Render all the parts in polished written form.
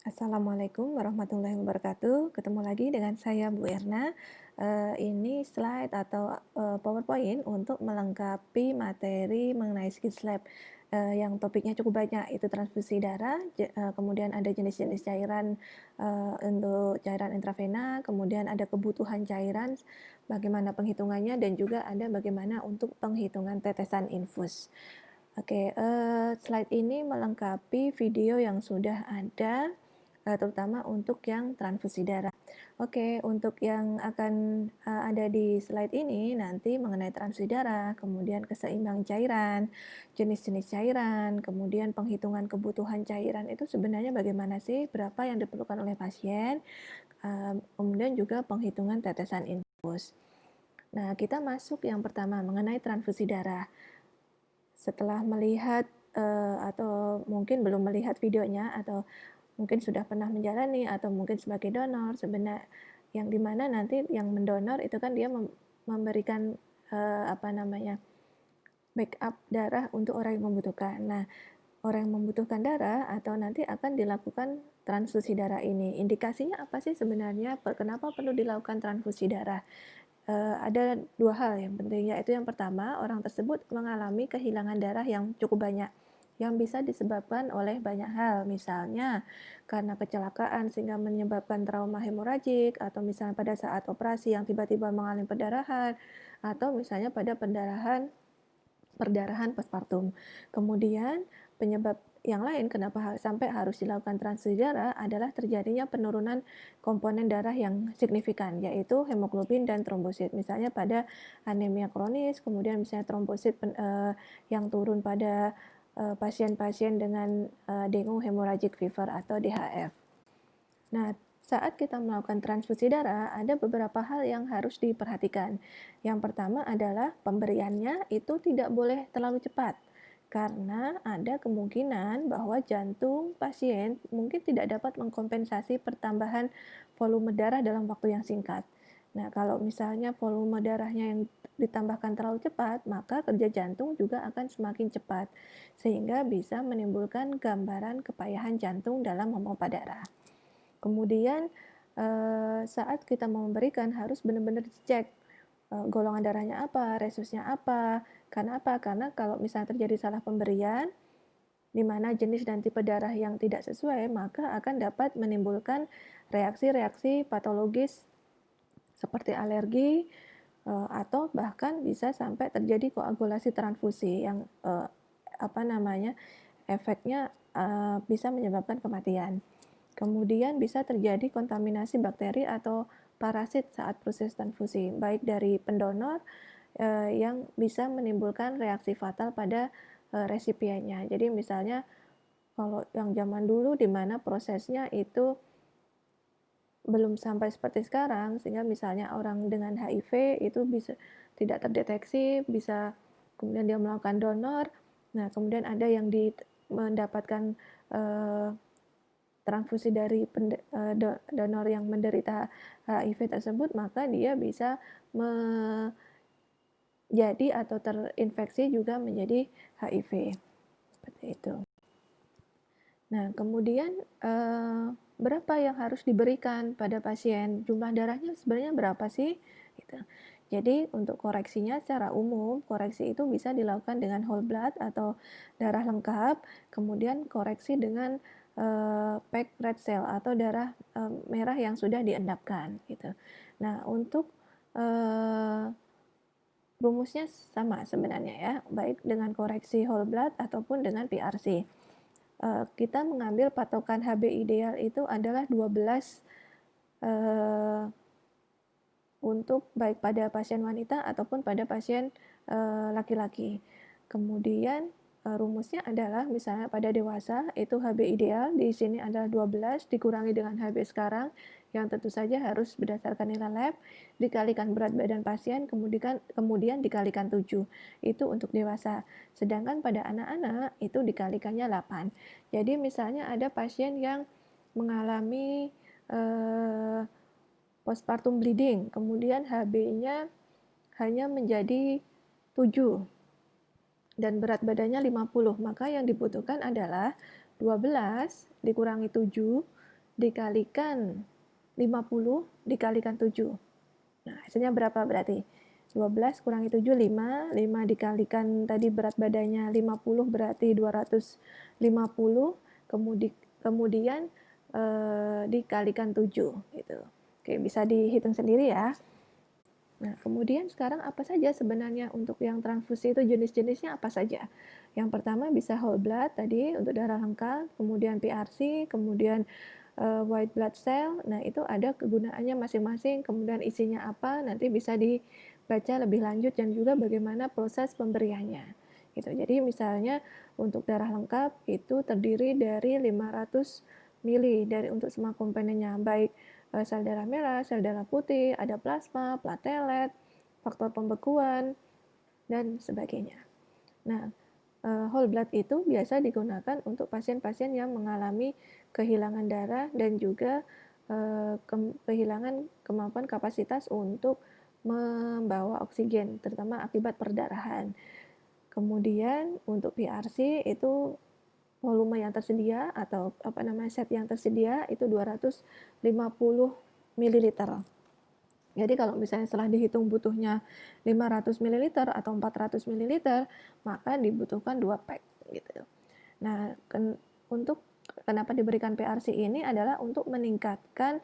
Assalamualaikum warahmatullahi wabarakatuh. Ketemu lagi dengan saya Bu Erna. Ini slide atau PowerPoint untuk melengkapi materi mengenai Skills Lab yang topiknya cukup banyak, itu transfusi darah, kemudian ada jenis-jenis cairan untuk cairan intravena, kemudian ada kebutuhan cairan, bagaimana penghitungannya, dan juga ada bagaimana untuk penghitungan tetesan infus. Oke, slide ini melengkapi video yang sudah ada, terutama untuk yang transfusi darah. Oke, untuk yang akan ada di slide ini nanti mengenai transfusi darah, kemudian keseimbangan cairan, jenis-jenis cairan, kemudian penghitungan kebutuhan cairan itu sebenarnya bagaimana sih, berapa yang diperlukan oleh pasien, kemudian juga penghitungan tetesan infus. Nah, kita masuk yang pertama mengenai transfusi darah. Setelah melihat atau mungkin belum melihat videonya atau mungkin sudah pernah menjalani atau mungkin sebagai donor yang dimana nanti yang mendonor itu kan dia memberikan backup darah untuk orang yang membutuhkan. Nah, orang yang membutuhkan darah atau nanti akan dilakukan transfusi darah ini. Indikasinya apa sih sebenarnya? Kenapa perlu dilakukan transfusi darah? Ada dua hal yang penting, yaitu yang pertama, orang tersebut mengalami kehilangan darah yang cukup banyak, yang bisa disebabkan oleh banyak hal, misalnya karena kecelakaan sehingga menyebabkan trauma hemoragik, atau misalnya pada saat operasi yang tiba-tiba mengalami perdarahan, atau misalnya pada perdarahan postpartum. Kemudian penyebab yang lain kenapa sampai harus dilakukan transfusi darah adalah terjadinya penurunan komponen darah yang signifikan, yaitu hemoglobin dan trombosit. Misalnya pada anemia kronis, kemudian misalnya trombosit yang turun pada pasien-pasien dengan dengue hemorrhagic fever atau DHF. Nah, saat kita melakukan transfusi darah, ada beberapa hal yang harus diperhatikan. Yang pertama adalah pemberiannya itu tidak boleh terlalu cepat, karena ada kemungkinan bahwa jantung pasien mungkin tidak dapat mengkompensasi pertambahan volume darah dalam waktu yang singkat. Nah, kalau misalnya volume darahnya yang ditambahkan terlalu cepat, maka kerja jantung juga akan semakin cepat, sehingga bisa menimbulkan gambaran kepayahan jantung dalam memompa darah. Kemudian saat kita mau memberikan harus benar-benar dicek golongan darahnya apa, resusnya apa. Karena apa? Karena kalau misalnya terjadi salah pemberian, di mana jenis dan tipe darah yang tidak sesuai, maka akan dapat menimbulkan reaksi-reaksi patologis seperti alergi atau bahkan bisa sampai terjadi koagulasi transfusi yang efeknya bisa menyebabkan kematian. Kemudian bisa terjadi kontaminasi bakteri atau parasit saat proses transfusi, baik dari pendonor yang bisa menimbulkan reaksi fatal pada resipiennya. Jadi misalnya kalau yang zaman dulu di mana prosesnya itu belum sampai seperti sekarang, sehingga misalnya orang dengan HIV itu bisa tidak terdeteksi, bisa kemudian dia melakukan donor. Nah, kemudian ada yang mendapatkan transfusi dari donor yang menderita HIV tersebut, maka dia bisa menjadi atau terinfeksi juga menjadi HIV. Seperti itu. Nah, kemudian berapa yang harus diberikan pada pasien? Jumlah darahnya sebenarnya berapa sih? Gitu. Jadi untuk koreksinya secara umum, koreksi itu bisa dilakukan dengan whole blood atau darah lengkap, kemudian koreksi dengan packed red cell atau darah merah yang sudah diendapkan. Gitu. Nah, untuk rumusnya sama sebenarnya ya, baik dengan koreksi whole blood ataupun dengan PRC. Kita mengambil patokan HB ideal itu adalah 12 untuk baik pada pasien wanita ataupun pada pasien laki-laki. Kemudian rumusnya adalah misalnya pada dewasa itu HB ideal di sini adalah 12 dikurangi dengan HB sekarang yang tentu saja harus berdasarkan nilai lab, dikalikan berat badan pasien, kemudian dikalikan 7. Itu untuk dewasa. Sedangkan pada anak-anak itu dikalikannya 8. Jadi misalnya ada pasien yang mengalami postpartum bleeding, kemudian HB-nya hanya menjadi 7 dan berat badannya 50, maka yang dibutuhkan adalah 12 dikurangi 7 dikalikan 50 dikalikan 7. Nah, hasilnya berapa berarti? 12 kurangi 7, 5. 5 dikalikan tadi berat badannya 50 berarti 250. Kemudian dikalikan 7 gitu. Oke, bisa dihitung sendiri ya. Nah, kemudian sekarang apa saja sebenarnya untuk yang transfusi itu jenis-jenisnya apa saja? Yang pertama bisa whole blood tadi untuk darah lengkap, kemudian PRC, kemudian white blood cell. Nah, itu ada kegunaannya masing-masing, kemudian isinya apa, nanti bisa dibaca lebih lanjut dan juga bagaimana proses pemberiannya. Gitu. Jadi misalnya untuk darah lengkap itu terdiri dari 500 mili dari untuk semua komponennya, baik sel darah merah, sel darah putih, ada plasma, platelet, faktor pembekuan, dan sebagainya. Nah, whole blood itu biasa digunakan untuk pasien-pasien yang mengalami kehilangan darah dan juga kehilangan kemampuan kapasitas untuk membawa oksigen, terutama akibat perdarahan. Kemudian untuk PRC itu volume yang tersedia atau set yang tersedia itu 250 ml. Jadi kalau misalnya setelah dihitung butuhnya 500 ml atau 400 ml, maka dibutuhkan 2 pack gitu. Nah, untuk kenapa diberikan PRC ini adalah untuk meningkatkan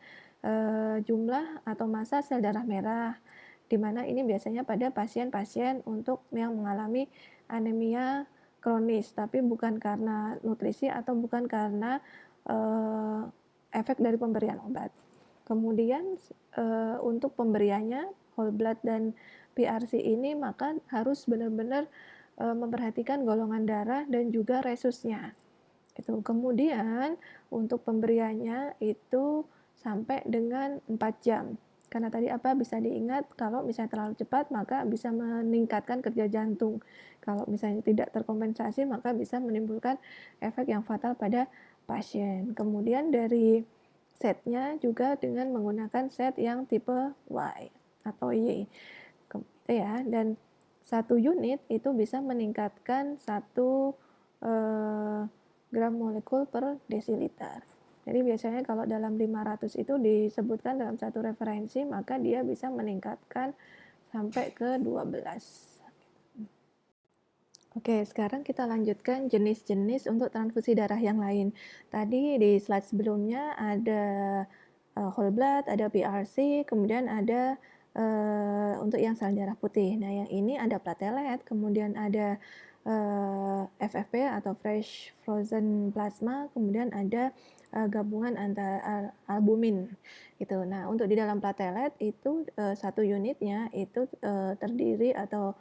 jumlah atau massa sel darah merah, di mana ini biasanya pada pasien-pasien untuk yang mengalami anemia kronis, tapi bukan karena nutrisi atau bukan karena efek dari pemberian obat. Kemudian untuk pemberiannya whole blood dan PRC ini maka harus benar-benar memperhatikan golongan darah dan juga resusnya. Itu. Kemudian untuk pemberiannya itu sampai dengan 4 jam. Karena tadi bisa diingat kalau misalnya terlalu cepat maka bisa meningkatkan kerja jantung. Kalau misalnya tidak terkompensasi maka bisa menimbulkan efek yang fatal pada pasien. Kemudian dari setnya juga dengan menggunakan set yang tipe Y atau Y. Ya, dan 1 unit itu bisa meningkatkan 1 gram molekul per desiliter. Jadi biasanya kalau dalam 500 itu disebutkan dalam satu referensi, maka dia bisa meningkatkan sampai ke 12. Oke, sekarang kita lanjutkan jenis-jenis untuk transfusi darah yang lain. Tadi di slide sebelumnya ada whole blood, ada PRC, kemudian ada untuk yang sel darah putih. Nah, yang ini ada platelet, kemudian ada FFP atau fresh frozen plasma, kemudian ada gabungan antara albumin gitu. Nah, untuk di dalam platelet itu 1 unitnya itu terdiri atau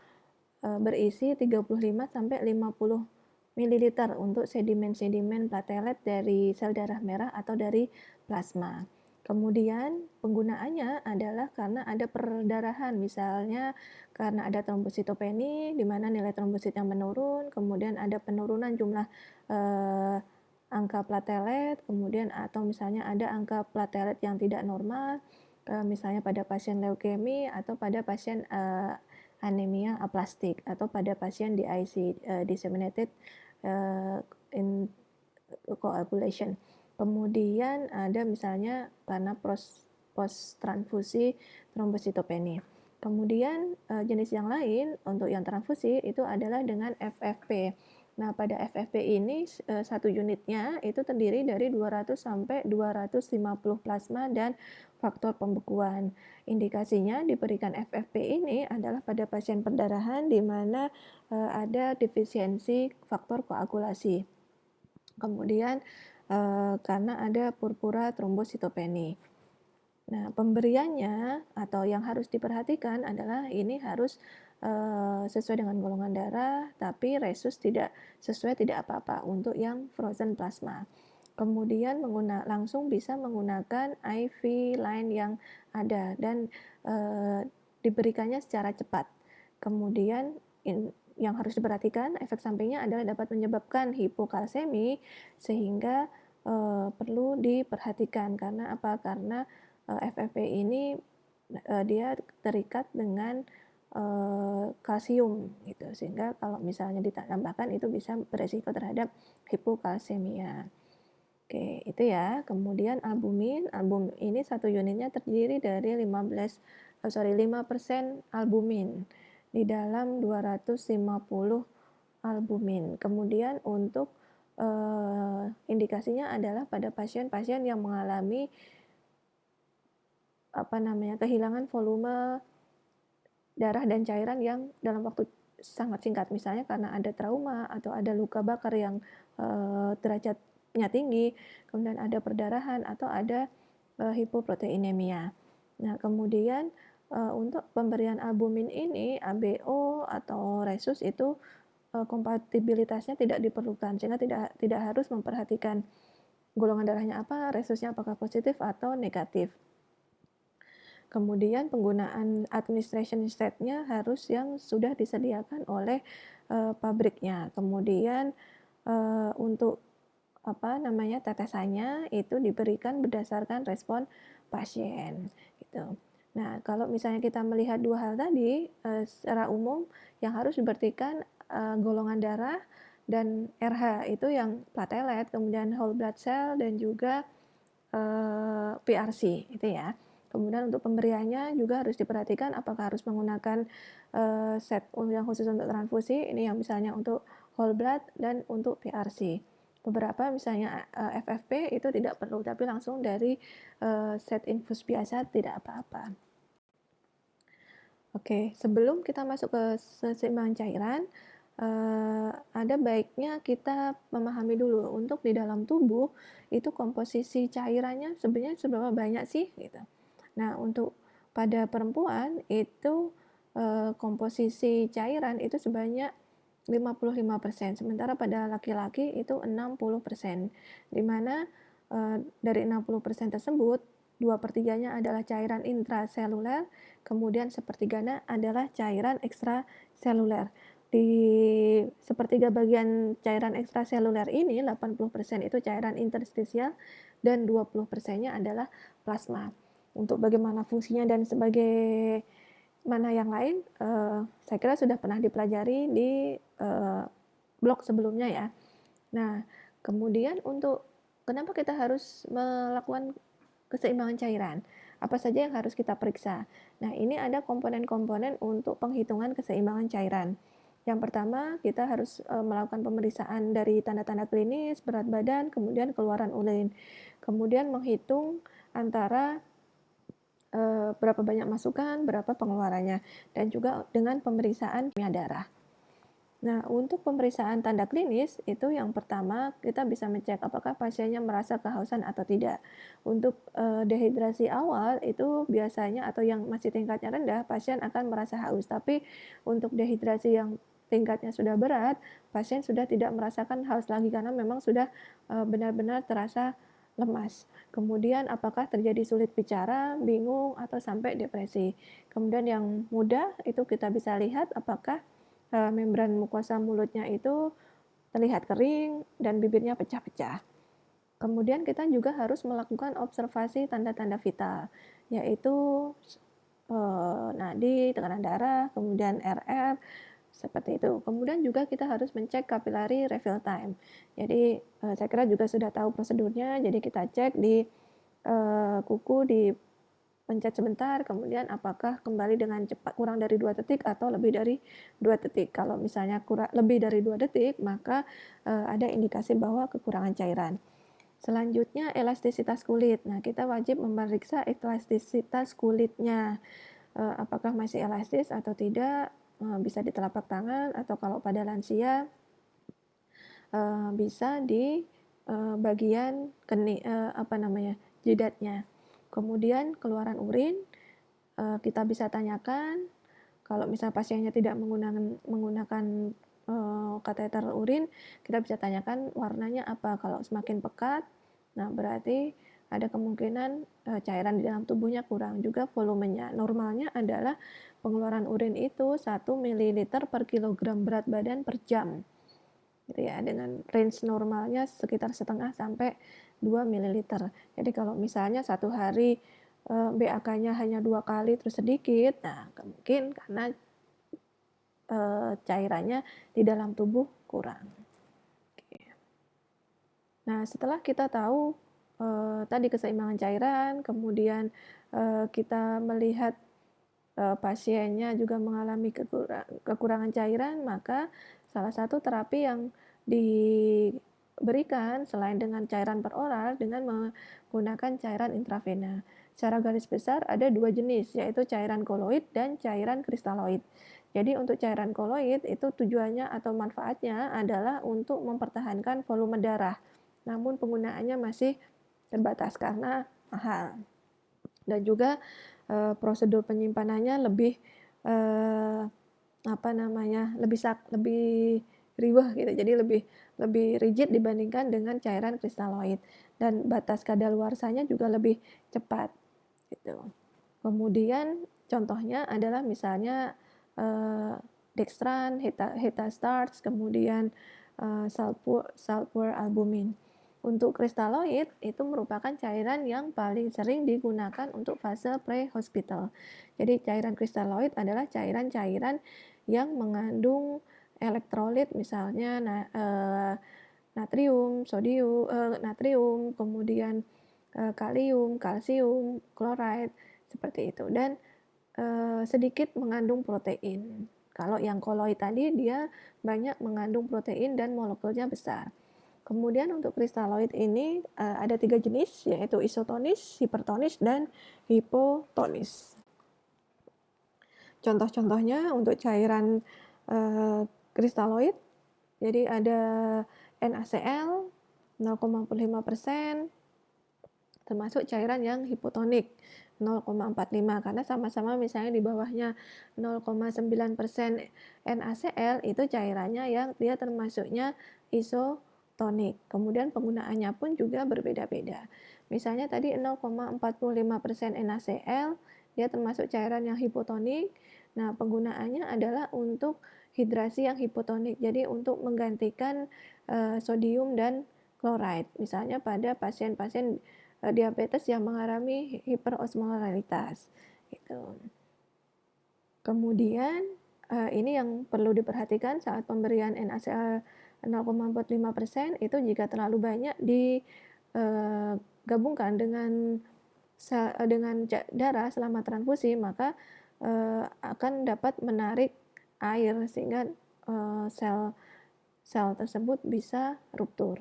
berisi 35 sampai 50 ml untuk sedimen-sedimen platelet dari sel darah merah atau dari plasma. Kemudian penggunaannya adalah karena ada perdarahan, misalnya karena ada trombositopeni di mana nilai trombositnya menurun, kemudian ada penurunan jumlah angka platelet, kemudian atau misalnya ada angka platelet yang tidak normal, misalnya pada pasien leukemi atau pada pasien anemia aplastik atau pada pasien DIC, disseminated in coagulation. Kemudian ada misalnya karena post transfusi trombositopeni. Kemudian jenis yang lain untuk yang transfusi itu adalah dengan FFP. Nah, pada FFP ini 1 unitnya itu terdiri dari 200 sampai 250 plasma dan faktor pembekuan. Indikasinya diberikan FFP ini adalah pada pasien perdarahan di mana ada defisiensi faktor koagulasi. Kemudian karena ada purpura trombositopeni. Nah, pemberiannya atau yang harus diperhatikan adalah ini harus sesuai dengan golongan darah, tapi resus tidak sesuai tidak apa-apa untuk yang frozen plasma. Kemudian langsung bisa menggunakan IV line yang ada dan diberikannya secara cepat. Kemudian yang harus diperhatikan efek sampingnya adalah dapat menyebabkan hipokalsemi sehingga perlu diperhatikan karena apa? Karena FFP ini dia terikat dengan kalsium gitu sehingga kalau misalnya ditambahkan itu bisa beresiko terhadap hipokalsemia. Oke, itu ya. Kemudian albumin, album ini satu unitnya terdiri dari 5% albumin di dalam 250 albumin. Kemudian untuk indikasinya adalah pada pasien-pasien yang mengalami kehilangan volume darah dan cairan yang dalam waktu sangat singkat, misalnya karena ada trauma atau ada luka bakar yang derajatnya tinggi, kemudian ada perdarahan atau ada hipoproteinemia. Nah, kemudian untuk pemberian albumin ini ABO atau Rhesus itu kompatibilitasnya tidak diperlukan, sehingga tidak harus memperhatikan golongan darahnya apa, Rhesusnya apakah positif atau negatif. Kemudian penggunaan administration site-nya harus yang sudah disediakan oleh pabriknya. Kemudian untuk tetesannya itu diberikan berdasarkan respon pasien gitu. Nah, kalau misalnya kita melihat dua hal tadi, secara umum yang harus diberikan golongan darah dan RH itu yang platelet, kemudian whole blood cell dan juga PRC itu ya. Kemudian untuk pemberiannya juga harus diperhatikan apakah harus menggunakan set yang khusus untuk transfusi, ini yang misalnya untuk whole blood dan untuk PRC. Beberapa misalnya FFP itu tidak perlu, tapi langsung dari set infus biasa tidak apa-apa. Oke, sebelum kita masuk ke keseimbangan cairan, ada baiknya kita memahami dulu untuk di dalam tubuh itu komposisi cairannya sebenarnya seberapa banyak sih gitu. Nah, untuk pada perempuan itu komposisi cairan itu sebanyak 55%, sementara pada laki-laki itu 60%, di mana dari 60% tersebut 2/3-nya adalah cairan intraseluler, kemudian sepertiganya adalah cairan ekstraseluler. Di sepertiga bagian cairan ekstraseluler ini 80% itu cairan interstisial dan 20%-nya adalah plasma. Untuk bagaimana fungsinya dan sebagai mana yang lain, saya kira sudah pernah dipelajari di blog sebelumnya ya. Nah, kemudian untuk kenapa kita harus melakukan keseimbangan cairan? Apa saja yang harus kita periksa? Nah, ini ada komponen-komponen untuk penghitungan keseimbangan cairan. Yang pertama, kita harus melakukan pemeriksaan dari tanda-tanda klinis, berat badan, kemudian keluaran urin. Kemudian menghitung antara berapa banyak masukan, berapa pengeluarannya, dan juga dengan pemeriksaan kimia darah. Nah, untuk pemeriksaan tanda klinis, itu yang pertama kita bisa mengecek apakah pasiennya merasa kehausan atau tidak. Untuk dehidrasi awal itu biasanya atau yang masih tingkatnya rendah, pasien akan merasa haus. Tapi untuk dehidrasi yang tingkatnya sudah berat, pasien sudah tidak merasakan haus lagi karena memang sudah benar-benar terasa lemas. Kemudian apakah terjadi sulit bicara, bingung, atau sampai depresi. Kemudian yang mudah itu kita bisa lihat apakah membran mukosa mulutnya itu terlihat kering dan bibirnya pecah-pecah. Kemudian kita juga harus melakukan observasi tanda-tanda vital, yaitu nadi, tekanan darah, kemudian RR, seperti itu. Kemudian juga kita harus mencek kapilari refill time. Jadi saya kira juga sudah tahu prosedurnya, jadi kita cek di kuku, di pencet sebentar, kemudian apakah kembali dengan cepat kurang dari 2 detik atau lebih dari 2 detik. Kalau misalnya lebih dari 2 detik, maka ada indikasi bahwa kekurangan cairan. Selanjutnya elastisitas kulit. Nah, kita wajib memeriksa elastisitas kulitnya. Apakah masih elastis atau tidak, bisa di telapak tangan atau kalau pada lansia bisa di bagian jidatnya. Kemudian keluaran urin, kita bisa tanyakan kalau misalnya pasiennya tidak menggunakan kateter urin, kita bisa tanyakan warnanya apa. Kalau semakin pekat, nah berarti ada kemungkinan cairan di dalam tubuhnya kurang. Juga volumenya. Normalnya adalah pengeluaran urin itu 1 ml per kilogram berat badan per jam. Gitu ya, dengan range normalnya sekitar setengah sampai 2 ml. Jadi kalau misalnya satu hari BAK-nya hanya 2 kali terus sedikit, nah mungkin karena cairannya di dalam tubuh kurang. Nah, setelah kita tahu tadi keseimbangan cairan, kemudian kita melihat pasiennya juga mengalami kekurangan cairan, maka salah satu terapi yang diberikan selain dengan cairan peroral dengan menggunakan cairan intravena. Secara garis besar ada 2 jenis, yaitu cairan koloid dan cairan kristaloid. Jadi untuk cairan koloid itu tujuannya atau manfaatnya adalah untuk mempertahankan volume darah. Namun penggunaannya masih terbatas karena mahal. Dan juga prosedur penyimpanannya lebih lebih riweh gitu. Jadi lebih rigid dibandingkan dengan cairan kristaloid, dan batas kadaluarsanya juga lebih cepat gitu. Kemudian contohnya adalah misalnya dextran, hetastarch, kemudian sulfur albumin. Untuk kristaloid itu merupakan cairan yang paling sering digunakan untuk fase pre-hospital. Jadi cairan kristaloid adalah cairan-cairan yang mengandung elektrolit, misalnya natrium, natrium, kemudian kalium, kalsium, klorida, seperti itu. Dan sedikit mengandung protein. Kalau yang koloid tadi dia banyak mengandung protein dan molekulnya besar. Kemudian untuk kristaloid ini ada 3 jenis, yaitu isotonis, hipertonis, dan hipotonis. Contoh-contohnya untuk cairan kristaloid, jadi ada NaCl 0,45%, termasuk cairan yang hipotonik 0,45, karena sama-sama misalnya di bawahnya 0,9% NaCl itu cairannya yang dia termasuknya isotonik. Kemudian penggunaannya pun juga berbeda-beda. Misalnya tadi 0,45% NaCl dia termasuk cairan yang hipotonik. Nah, penggunaannya adalah untuk hidrasi yang hipotonik. Jadi untuk menggantikan sodium dan klorida. Misalnya pada pasien-pasien diabetes yang mengalami hiperosmolaritas gitu. Kemudian ini yang perlu diperhatikan saat pemberian NaCl 0,45% itu jika terlalu banyak digabungkan dengan darah selama transfusi, maka akan dapat menarik air sehingga sel tersebut bisa ruptur.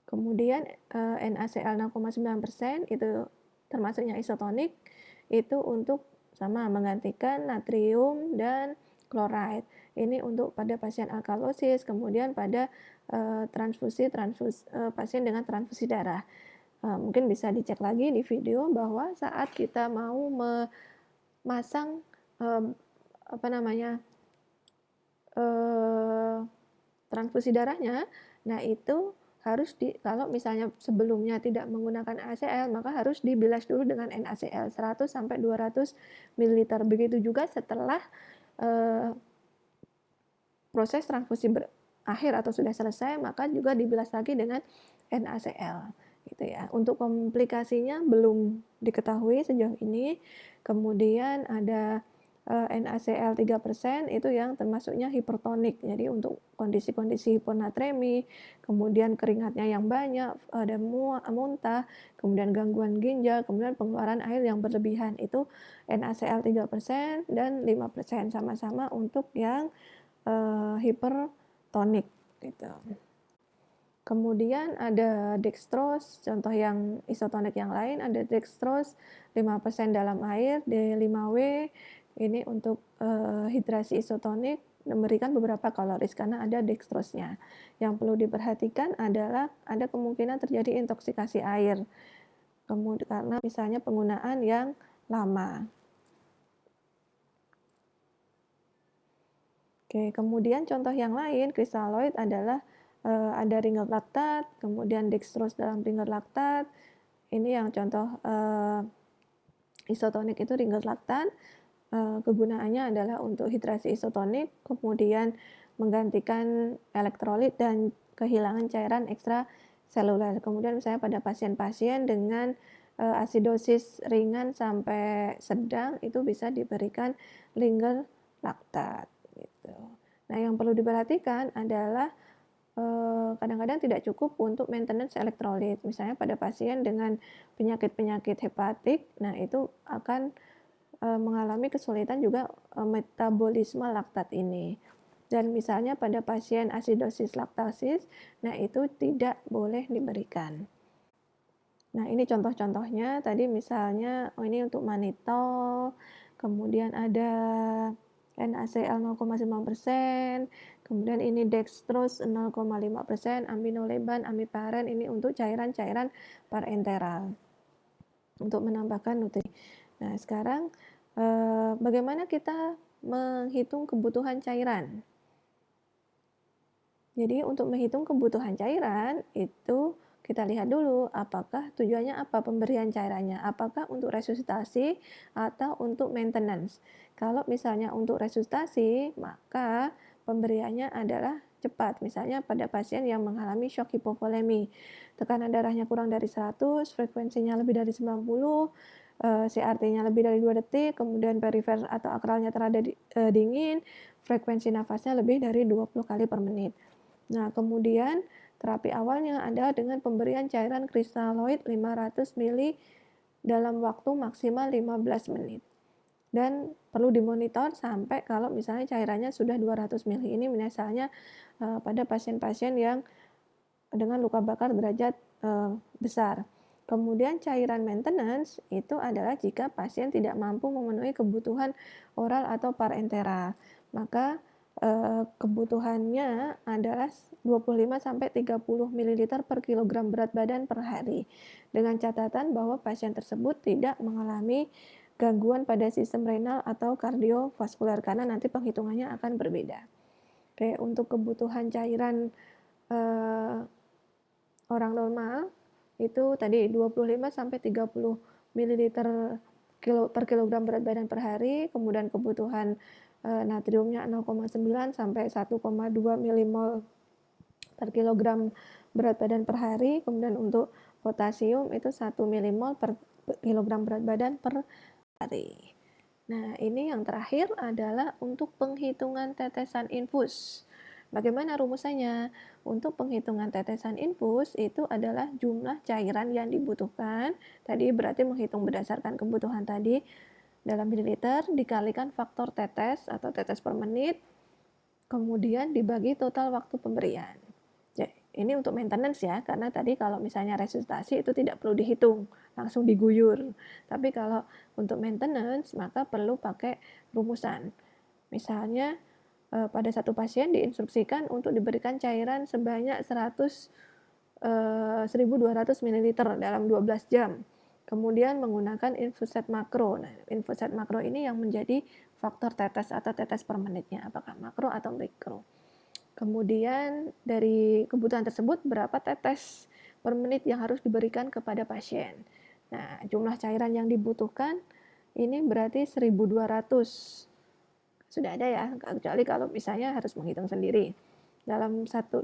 Kemudian NaCl 0,9% itu termasuknya isotonik, itu untuk sama menggantikan natrium dan klorida. Ini untuk pada pasien alkalosis, kemudian pada pasien dengan transfusi darah. Mungkin bisa dicek lagi di video bahwa saat kita mau memasang transfusi darahnya, nah itu harus kalau misalnya sebelumnya tidak menggunakan NaCl, maka harus dibilas dulu dengan NaCl 100 sampai 200 ml. Begitu juga setelah proses transfusi berakhir atau sudah selesai, maka juga dibilas lagi dengan NaCl gitu ya. Untuk komplikasinya belum diketahui sejauh ini. Kemudian ada NaCl 3% itu yang termasuknya hipertonik. Jadi untuk kondisi-kondisi hiponatremi, kemudian keringatnya yang banyak, ada muntah, kemudian gangguan ginjal, kemudian pengeluaran air yang berlebihan, itu NaCl 3% dan 5% sama-sama untuk yang hipertonik gitu. Kemudian ada dextrose, contoh yang isotonik yang lain ada dextrose 5% dalam air, D5W, ini untuk hidrasi isotonik, memberikan beberapa kaloris karena ada dextrose-nya. Yang perlu diperhatikan adalah ada kemungkinan terjadi intoksikasi air, karena misalnya penggunaan yang lama. Oke, kemudian contoh yang lain kristaloid adalah ada ringer laktat, kemudian dextrose dalam ringer laktat. Ini yang contoh isotonik itu ringer laktat. Kegunaannya adalah untuk hidrasi isotonik, kemudian menggantikan elektrolit dan kehilangan cairan ekstraseluler. Kemudian misalnya pada pasien-pasien dengan asidosis ringan sampai sedang itu bisa diberikan ringer laktat gitu. Nah, yang perlu diperhatikan adalah kadang-kadang tidak cukup untuk maintenance elektrolit. Misalnya pada pasien dengan penyakit-penyakit hepatik, nah itu akan mengalami kesulitan juga metabolisme laktat ini. Dan misalnya pada pasien asidosis laktasis, nah itu tidak boleh diberikan. Nah, ini contoh-contohnya tadi misalnya, ini untuk mannitol, kemudian ada NaCl 0,9%, kemudian ini dextrose 0,5%, aminoleban, amiparen, ini untuk cairan-cairan parenteral untuk menambahkan nutrisi. Nah, sekarang bagaimana kita menghitung kebutuhan cairan? Jadi untuk menghitung kebutuhan cairan itu kita lihat dulu apakah tujuannya apa pemberian cairannya, apakah untuk resusitasi atau untuk maintenance. Kalau misalnya untuk resusitasi, maka pemberiannya adalah cepat. Misalnya pada pasien yang mengalami shock hipovolemi, tekanan darahnya kurang dari 100, frekuensinya lebih dari 90, CRT-nya lebih dari 2 detik, kemudian perifer atau akralnya terada dingin, frekuensi nafasnya lebih dari 20 kali per menit. Nah, kemudian terapi awalnya adalah dengan pemberian cairan kristaloid 500 ml dalam waktu maksimal 15 menit. Dan perlu dimonitor sampai kalau misalnya cairannya sudah 200 ml. Ini misalnya pada pasien-pasien yang dengan luka bakar derajat besar. Kemudian cairan maintenance itu adalah jika pasien tidak mampu memenuhi kebutuhan oral atau parenteral. Maka kebutuhannya adalah 25-30 ml per kilogram berat badan per hari. Dengan catatan bahwa pasien tersebut tidak mengalami gangguan pada sistem renal atau kardiovaskular karena nanti penghitungannya akan berbeda. Oke, untuk kebutuhan cairan orang normal itu tadi 25-30 ml per kilogram berat badan per hari, kemudian kebutuhan natriumnya 0,9 sampai 1,2 milimol per kilogram berat badan per hari, kemudian untuk potasium itu 1 milimol per kilogram berat badan per hari. Nah, ini yang terakhir adalah untuk penghitungan tetesan infus. Bagaimana rumusannya? Untuk penghitungan tetesan infus itu adalah jumlah cairan yang dibutuhkan. Tadi berarti menghitung berdasarkan kebutuhan tadi dalam mililiter dikalikan faktor tetes atau tetes per menit, kemudian dibagi total waktu pemberian. Ini untuk maintenance ya, karena tadi kalau misalnya resusitasi itu tidak perlu dihitung, langsung diguyur. Tapi kalau untuk maintenance maka perlu pakai rumusan. Misalnya pada satu pasien diinstruksikan untuk diberikan cairan sebanyak 1.200 ml dalam 12 jam. Kemudian menggunakan infuset makro. Nah, infuset makro ini yang menjadi faktor tetes atau tetes per menitnya, apakah makro atau mikro. Kemudian dari kebutuhan tersebut berapa tetes per menit yang harus diberikan kepada pasien. Nah, jumlah cairan yang dibutuhkan ini berarti 1.200. Sudah ada ya, kecuali kalau misalnya harus menghitung sendiri. Dalam 24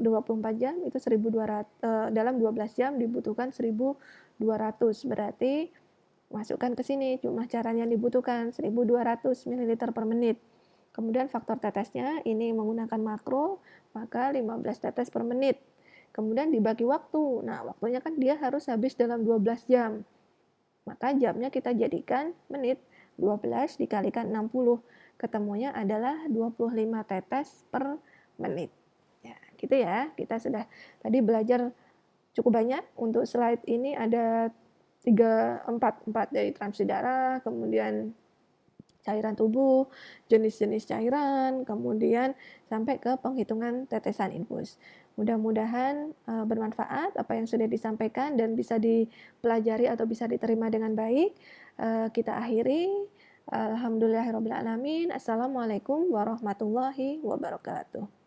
jam itu 1.200, dalam 12 jam dibutuhkan 1.200. Berarti masukkan ke sini jumlah cairan yang dibutuhkan 1.200 ml per menit. Kemudian faktor tetesnya ini menggunakan makro, maka 15 tetes per menit. Kemudian dibagi waktu. Nah, waktunya kan dia harus habis dalam 12 jam. Maka jamnya kita jadikan menit. 12 dikalikan 60. Ketemunya adalah 25 tetes per menit. Ya, gitu ya. Kita sudah tadi belajar cukup banyak. Untuk slide ini ada 4 dari transfusi darah, kemudian cairan tubuh, jenis-jenis cairan, kemudian sampai ke penghitungan tetesan infus. Mudah-mudahan bermanfaat apa yang sudah disampaikan dan bisa dipelajari atau bisa diterima dengan baik. Kita akhiri. Alhamdulillahirrabbilalamin. Assalamualaikum warahmatullahi wabarakatuh.